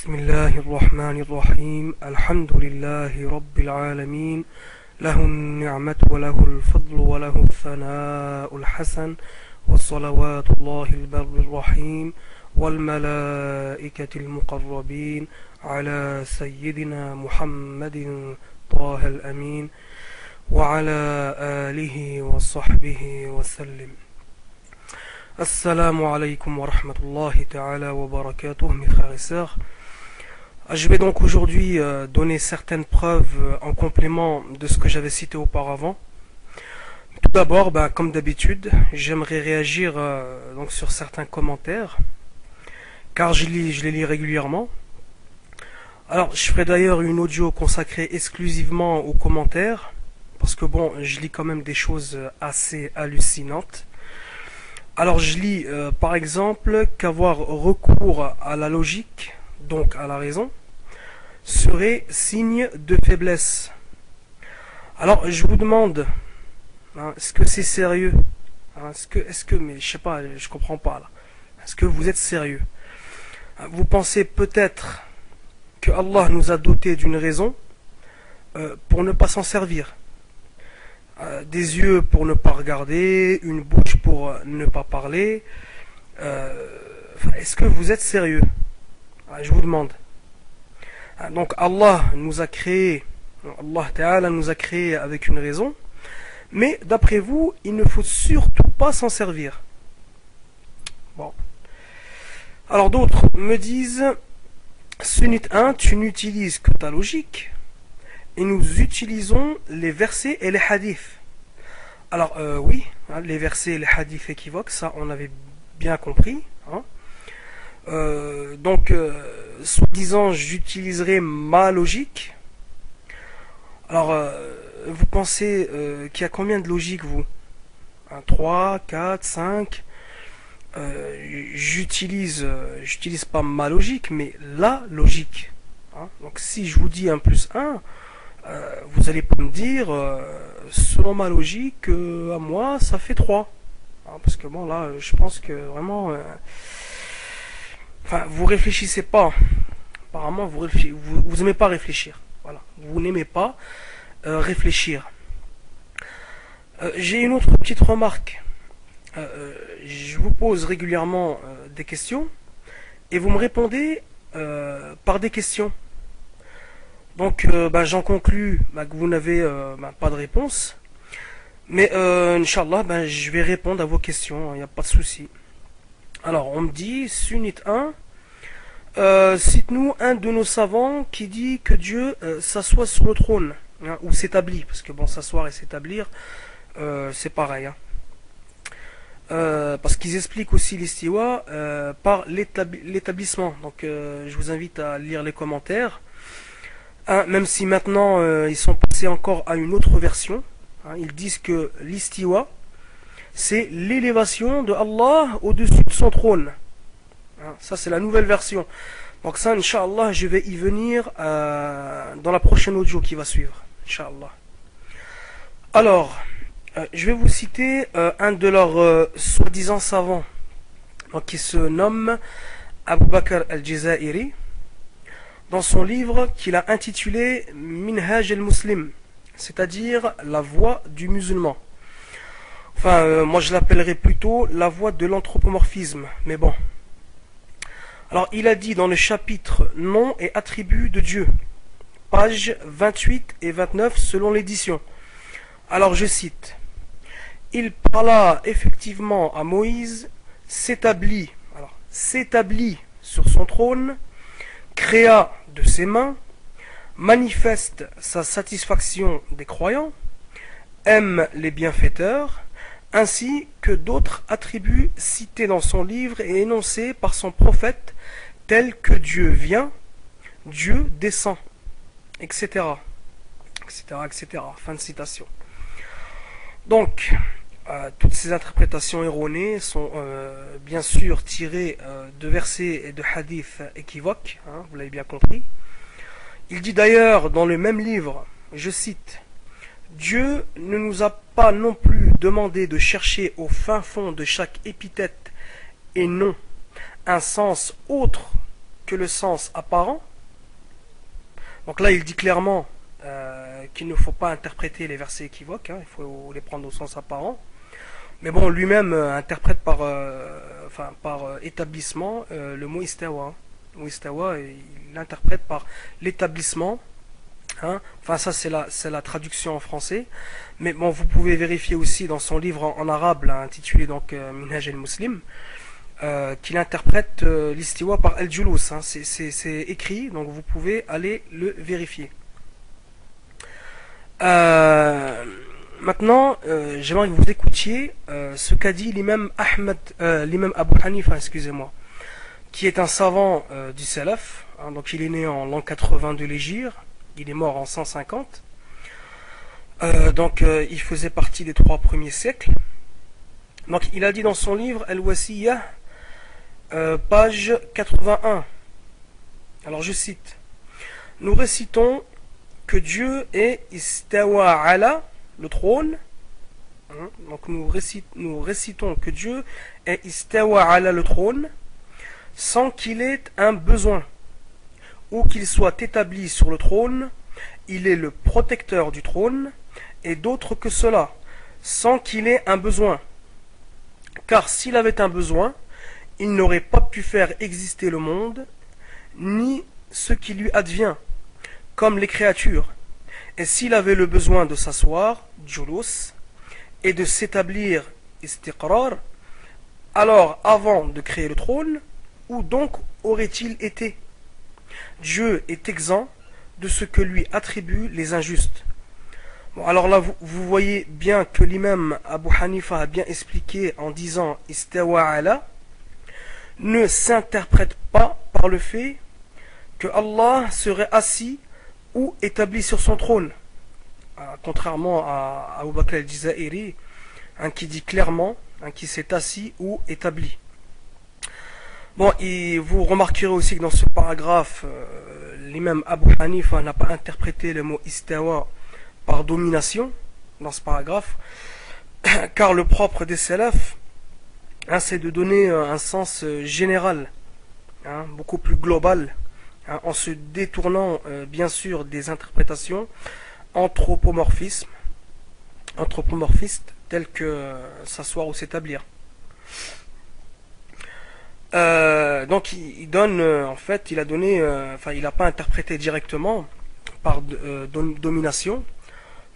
بسم الله الرحمن الرحيم الحمد لله رب العالمين له النعمة وله الفضل وله الثناء الحسن والصلوات الله البر الرحيم والملائكة المقربين على سيدنا محمد طه الأمين وعلى آله وصحبه وسلم. Assalamu alaikum wa rahmatullahi ta'ala wa barakatuh, mes frères et sœurs. Je vais donc aujourd'hui donner certaines preuves en complément de ce que j'avais cité auparavant. Tout d'abord, comme d'habitude, j'aimerais réagir donc sur certains commentaires, car je les lis régulièrement. Alors, je ferai d'ailleurs une audio consacrée exclusivement aux commentaires, parce que bon, je lis quand même des choses assez hallucinantes. Alors je lis par exemple qu'avoir recours à la logique, donc à la raison, serait signe de faiblesse. Alors je vous demande, est-ce que c'est sérieux, mais je sais pas, je comprends pas là. Est-ce que vous êtes sérieux? Vous pensez peut-être que Allah nous a dotés d'une raison pour ne pas s'en servir? Des yeux pour ne pas regarder, une bouche pour ne pas parler. Est-ce que vous êtes sérieux? Je vous demande. Donc Allah nous a créé, Allah Ta'ala nous a créé avec une raison, mais d'après vous, il ne faut surtout pas s'en servir. Bon. Alors d'autres me disent, Sunnite 1, tu n'utilises que ta logique, et nous utilisons les versets et les hadiths. Alors oui, les versets et les hadiths équivoques, ça on avait bien compris. Donc, soi-disant, j'utiliserai ma logique. Alors, vous pensez qu'il y a combien de logiques, vous? 3, 4, 5. J'utilise pas ma logique, mais la logique. Donc si je vous dis 1 plus 1, vous allez pas me dire, selon ma logique, à moi, ça fait 3. Parce que bon, là, je pense que vraiment... vous réfléchissez pas. Apparemment, vous aimez pas réfléchir. Voilà. Vous n'aimez pas réfléchir. J'ai une autre petite remarque. Je vous pose régulièrement des questions, et vous me répondez par des questions. Donc j'en conclus que vous n'avez pas de réponse. Mais Inch'Allah, je vais répondre à vos questions, il n'y a pas de souci. Alors on me dit, Sunnite 1, cite-nous un de nos savants qui dit que Dieu s'assoit sur le trône, ou s'établit, parce que bon, s'asseoir et s'établir, c'est pareil. Parce qu'ils expliquent aussi l'istiwa par l'établissement. Donc je vous invite à lire les commentaires. Même si maintenant ils sont passés encore à une autre version, ils disent que l'istiwa c'est l'élévation de Allah au-dessus de son trône. Ça c'est la nouvelle version. Donc ça, Inch'Allah, je vais y venir dans la prochaine audio qui va suivre, Inch'Allah. Alors, je vais vous citer un de leurs soi-disant savants, donc, qui se nomme Abu Bakr al-Jazairi, dans son livre qu'il a intitulé Minhaj al-Muslim, c'est-à-dire la voie du musulman. Moi je l'appellerais plutôt la voie de l'anthropomorphisme, mais bon. Alors il a dit dans le chapitre Nom et attributs de Dieu, pages 28 et 29 selon l'édition. Alors je cite, il parla effectivement à Moïse, s'établit sur son trône, créa de ses mains, manifeste sa satisfaction des croyants, aime les bienfaiteurs, ainsi que d'autres attributs cités dans son livre et énoncés par son prophète, tels que Dieu vient, Dieu descend, etc. etc. Fin de citation. Donc, toutes ces interprétations erronées sont bien sûr tirées de versets et de hadiths équivoques, vous l'avez bien compris. Il dit d'ailleurs dans le même livre, je cite, Dieu ne nous a pas non plus demandé de chercher au fin fond de chaque épithète et nom un sens autre que le sens apparent. Donc là, il dit clairement qu'il ne faut pas interpréter les versets équivoques, hein, il faut les prendre au sens apparent. Mais bon, lui-même interprète par établissement le mot istawa. Le mot istawa, il l'interprète par l'établissement. Hein. Enfin, ça c'est la traduction en français. Mais bon, vous pouvez vérifier aussi dans son livre en arabe, là, intitulé donc Minhaj al-Muslim, qu'il interprète l'istiwa par al-julus. Hein. C'est écrit, donc vous pouvez aller le vérifier. Maintenant, j'aimerais que vous écoutiez ce qu'a dit l'imam l'imam Abu Hanifa, excusez-moi, qui est un savant du Salaf. Hein, donc il est né en l'an 80 de l'Hégire, il est mort en 150. Il faisait partie des 3 premiers siècles. Donc il a dit dans son livre Al-Wasiyah, page 81. Alors je cite: nous récitons que Dieu est istawa ala, le trône. Donc nous récitons que Dieu est istawa ala, le trône, sans qu'il ait un besoin, ou qu'il soit établi sur le trône. Il est le protecteur du trône, et d'autres que cela, sans qu'il ait un besoin. Car s'il avait un besoin, il n'aurait pas pu faire exister le monde, ni ce qui lui advient, comme les créatures. Et s'il avait le besoin de s'asseoir, julus, et de s'établir, istiqrar, alors avant de créer le trône, où donc aurait-il été? Dieu est exempt de ce que lui attribuent les injustes. Bon, alors là, vous voyez bien que l'imam Abu Hanifa a bien expliqué en disant istawa ala ne s'interprète pas par le fait que Allah serait assis ou établi sur son trône, contrairement à Abu Bakr al-Jazairi, qui dit clairement qui s'est assis ou établi. Bon, et vous remarquerez aussi que dans ce paragraphe, l'imam Abu Hanifa n'a pas interprété le mot istawa par domination dans ce paragraphe, car le propre des salafs, c'est de donner un sens général, beaucoup plus global, en se détournant bien sûr des interprétations anthropomorphistes telles que s'asseoir ou s'établir. Donc il donne, en fait, il a donné, il n'a pas interprété directement par domination,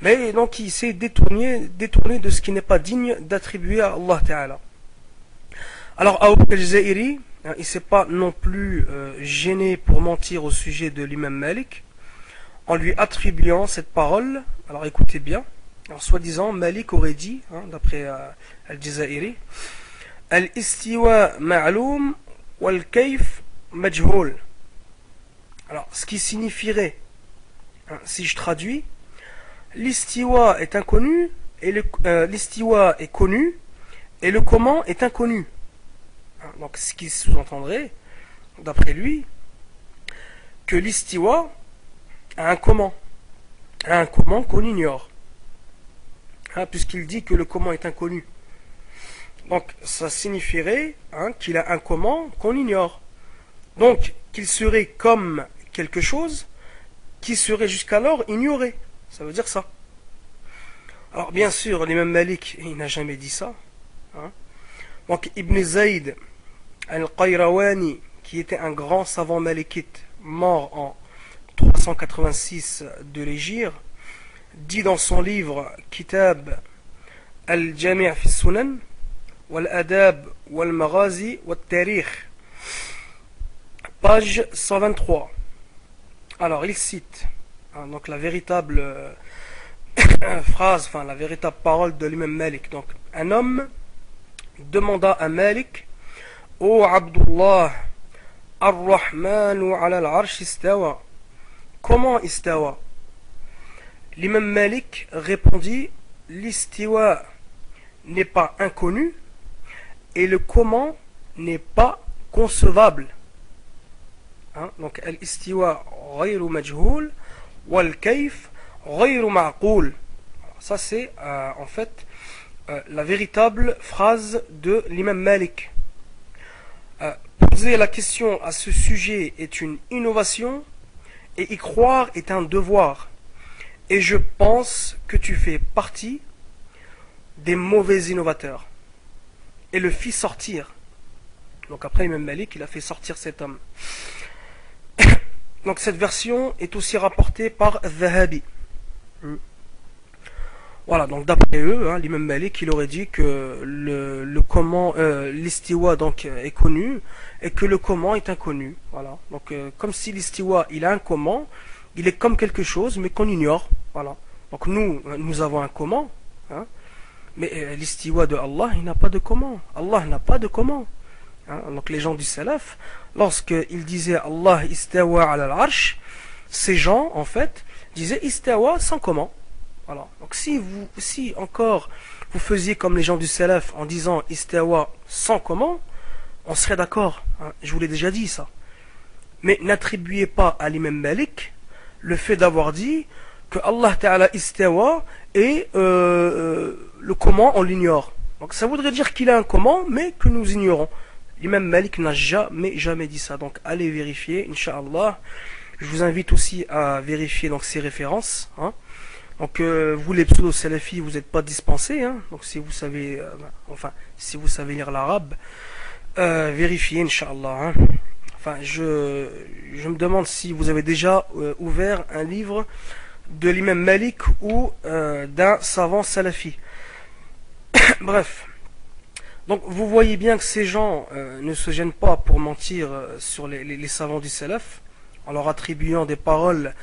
mais donc il s'est détourné de ce qui n'est pas digne d'attribuer à Allah Ta'ala. Alors Abu al-Jazairi, il ne s'est pas non plus gêné pour mentir au sujet de l'imam Malik, en lui attribuant cette parole. Alors écoutez bien, alors soi-disant Malik aurait dit, d'après al-Jazairi, Al-istiwa ma'loum wal-kayf majhoul. Alors, ce qui signifierait, si je traduis, l'istiwa est inconnu, et l'istiwa est connu, et le comment est inconnu. Donc, ce qui sous-entendrait, d'après lui, que l'istiwa a un comment qu'on ignore, puisqu'il dit que le comment est inconnu. Donc ça signifierait qu'il a un comment qu'on ignore. Donc qu'il serait comme quelque chose qui serait jusqu'alors ignoré. Ça veut dire ça. Alors bien sûr, l'imam Malik, il n'a jamais dit ça. Donc Ibn Zayd al-Qayrawani, qui était un grand savant malikite, mort en 386 de l'Hégire, dit dans son livre Kitab al-Jami' fi Sunan Wal-Adab wal-Maghazi wal-Tarikh, page 123. Alors il cite donc la véritable phrase, la véritable parole de l'imam Malik. Donc un homme demanda à Malik: Ô Abdullah, Ar-Rahmanu ala al-Arsh istawa. Comment istawa? L'imam Malik répondit: l'istiwa n'est pas inconnu, et le comment n'est pas concevable. Donc al-istiwa ghayru majhoul wal kayf ghayru ma'qoul. Ça c'est en fait la véritable phrase de l'imam Malik. Pour poser la question à ce sujet est une innovation et y croire est un devoir. Et je pense que tu fais partie des mauvais innovateurs. Et le fit sortir. Donc après Imam Malik, il a fait sortir cet homme. Donc cette version est aussi rapportée par Zahabi. Voilà, donc d'après eux, hein, l'imam Malik, il aurait dit que le comment, l'istiwa donc est connu et que le comment est inconnu. Voilà, donc comme si l'istiwa il a un comment, il est comme quelque chose mais qu'on ignore. Voilà, donc nous avons un comment, hein, mais l'istiwa de Allah, il n'a pas de comment. Allah n'a pas de comment. Hein, donc les gens du salaf, lorsqu'ils disaient Allah istawa ala al-arsh, ces gens en fait disaient istawa sans comment. Voilà. Donc si encore vous faisiez comme les gens du salaf en disant istawa sans comment, on serait d'accord. Hein, je vous l'ai déjà dit ça. Mais n'attribuez pas à l'imam Malik le fait d'avoir dit que Allah Ta'ala istawa et le comment on l'ignore. Donc ça voudrait dire qu'il a un comment mais que nous ignorons. L'imam Malik n'a jamais dit ça. Donc allez vérifier, Inch'Allah. Je vous invite aussi à vérifier donc ces références. Hein. Donc vous les pseudo-salafis, vous n'êtes pas dispensés. Hein. Donc si vous savez, si vous savez lire l'arabe, vérifiez, Inch'Allah. Hein. Enfin, je me demande si vous avez déjà ouvert un livre de l'imam Malik ou d'un savant salafi. Bref. Donc vous voyez bien que ces gens ne se gênent pas pour mentir sur les savants du salaf, en leur attribuant des paroles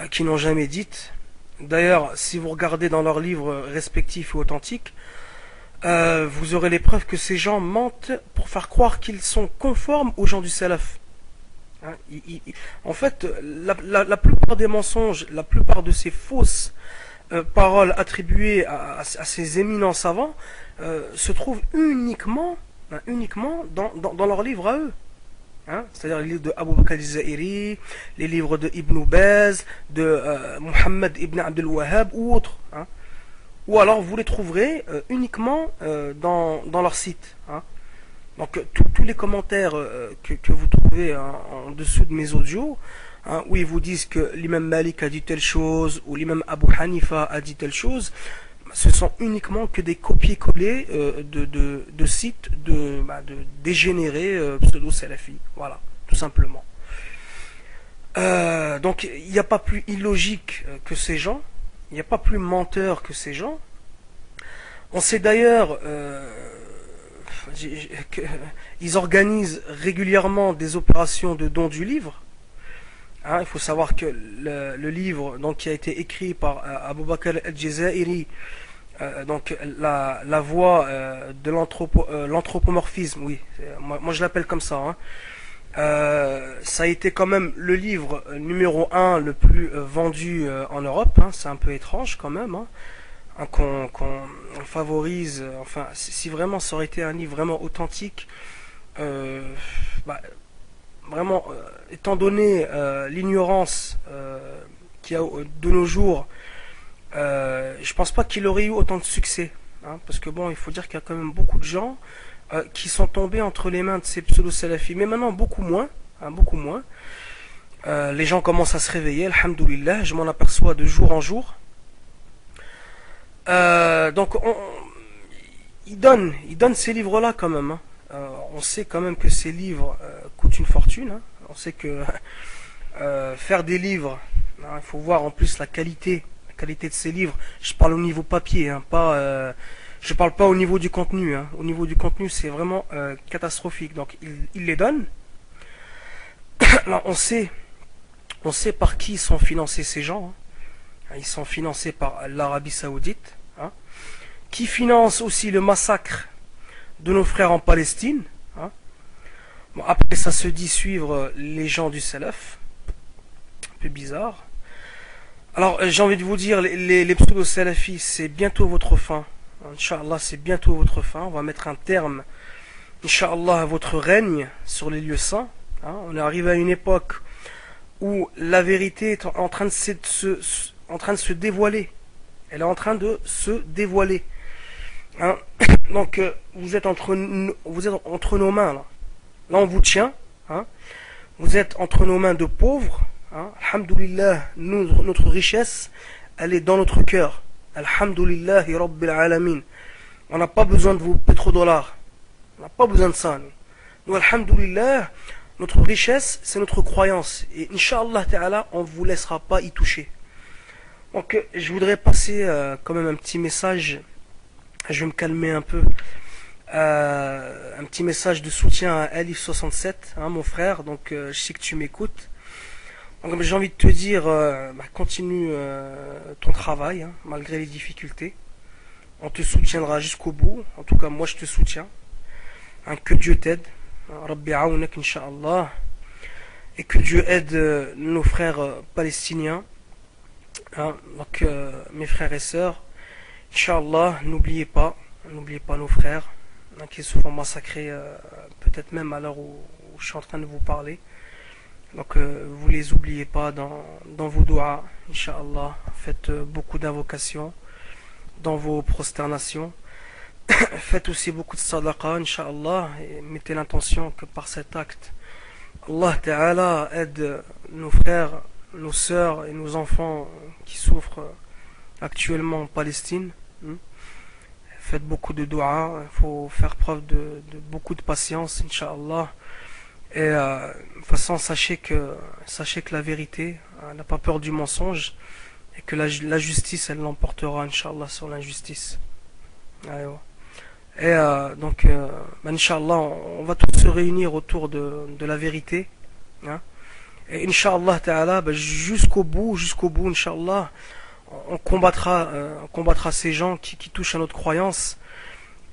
qu'ils n'ont jamais dites. D'ailleurs, si vous regardez dans leurs livres respectifs et authentiques, vous aurez les preuves que ces gens mentent pour faire croire qu'ils sont conformes aux gens du salaf. Hein, en fait, la plupart des mensonges, la plupart de ces fausses paroles attribuées à ces éminents savants se trouvent uniquement dans leurs livres à eux. Hein, c'est-à-dire les livres de Abu Bakr al-Zahiri, les livres de Ibn Baz, de Muhammad ibn Abdul Wahhab ou autres. Hein. Ou alors vous les trouverez uniquement dans leur site. Hein. Donc tous les commentaires que vous trouvez en dessous de mes audios, hein, où ils vous disent que l'imam Malik a dit telle chose, ou l'imam Abu Hanifa a dit telle chose, ce sont uniquement que des copier-coller de sites de dégénérés pseudo-salafis. Voilà, tout simplement. Donc il n'y a pas plus illogique que ces gens, il n'y a pas plus menteur que ces gens. On sait d'ailleurs qu'ils organisent régulièrement des opérations de don du livre. Hein, il faut savoir que le livre donc, qui a été écrit par Abu Bakr al-Jazairi, donc la voie de l'anthropomorphisme, oui, moi je l'appelle comme ça, hein. Ça a été quand même le livre numéro 1 le plus vendu en Europe, hein, c'est un peu étrange quand même, hein, hein, qu'on favorise, enfin si vraiment ça aurait été un livre vraiment authentique, vraiment, étant donné l'ignorance qu'il y a de nos jours, je pense pas qu'il aurait eu autant de succès. Hein, parce que bon, il faut dire qu'il y a quand même beaucoup de gens qui sont tombés entre les mains de ces pseudo-salafis. Mais maintenant, beaucoup moins. Hein, beaucoup moins. Les gens commencent à se réveiller, alhamdoulilah, je m'en aperçois de jour en jour. Donc, ils donnent ces livres-là quand même. Hein. On sait quand même que ces livres coûtent une fortune. Hein. On sait que faire des livres, hein, il faut voir en plus la qualité de ces livres. Je parle au niveau papier, hein, je parle pas au niveau du contenu. Hein. Au niveau du contenu, c'est vraiment catastrophique. Donc, ils les donnent. Alors, on sait par qui sont financés ces gens. Hein. Ils sont financés par l'Arabie Saoudite, hein, qui finance aussi le massacre de nos frères en Palestine. Hein. Bon, après, ça se dit suivre les gens du salaf. Un peu bizarre. Alors, j'ai envie de vous dire, les pseudo-salafis, c'est bientôt votre fin. Inch'Allah, c'est bientôt votre fin. On va mettre un terme, Inch'Allah, à votre règne sur les lieux saints. Hein. On est arrivé à une époque où la vérité est en train de se dévoiler. Elle est en train de se dévoiler. Hein. Donc, vous êtes entre nos mains, là. là on vous tient, hein. Vous êtes entre nos mains de pauvres, hein. Alhamdulillah, notre richesse, elle est dans notre cœur. Alhamdulillahi Rabbil Alamin. On n'a pas besoin de vos pétrodollars. On n'a pas besoin de ça. Nous, alhamdulillah, notre richesse, c'est notre croyance. Et Inch'Allah Ta'ala, on ne vous laissera pas y toucher. Donc, je voudrais passer quand même un petit message. Je vais me calmer un peu. Un petit message de soutien à Alif67, hein, mon frère. Donc, je sais que tu m'écoutes. Donc, j'ai envie de te dire, continue ton travail, hein, malgré les difficultés. On te soutiendra jusqu'au bout. En tout cas, moi, je te soutiens. Hein, que Dieu t'aide. Rabbi aounak, Inch'Allah. Et que Dieu aide nos frères palestiniens. Hein, donc, mes frères et sœurs. Inch'Allah, n'oubliez pas nos frères, hein, qui se font massacrer, peut-être même à l'heure où je suis en train de vous parler. Donc, vous les oubliez pas dans vos doigts, Inch'Allah. Faites beaucoup d'invocations dans vos prosternations. Faites aussi beaucoup de sadaqa, Inch'Allah, et mettez l'intention que par cet acte, Allah Ta'ala aide nos frères, nos sœurs et nos enfants qui souffrent actuellement en Palestine. Faites beaucoup de dua, il faut faire preuve de beaucoup de patience, Inch'Allah. Et de toute façon, sachez que la vérité n'a pas peur du mensonge, et que la justice, elle l'emportera, Inch'Allah, sur l'injustice. Et donc, Inch'Allah, on va tous se réunir autour de la vérité. Hein. Et Inch'Allah Ta'ala, jusqu'au bout, Inch'Allah, on combattra ces gens qui touchent à notre croyance.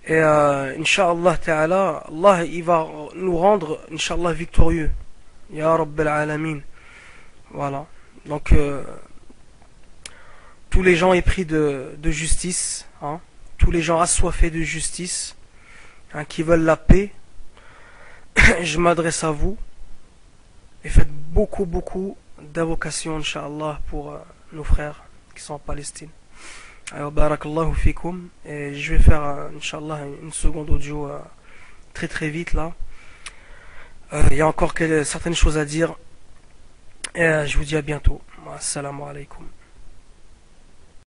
Et Inch'Allah Ta'ala, Allah, il va nous rendre, Inch'Allah, victorieux. Ya Rabbil Alamin. Voilà. Donc, tous les gens épris de justice, hein, tous les gens assoiffés de justice, hein, qui veulent la paix, je m'adresse à vous et faites beaucoup d'invocations, Inch'Allah, pour nos frères qui sont en Palestine. Alors, barakallahu fikum, et je vais faire, Inch'Allah, une seconde audio très vite là. Il y a encore certaines choses à dire, et je vous dis à bientôt. Assalamu alaikum.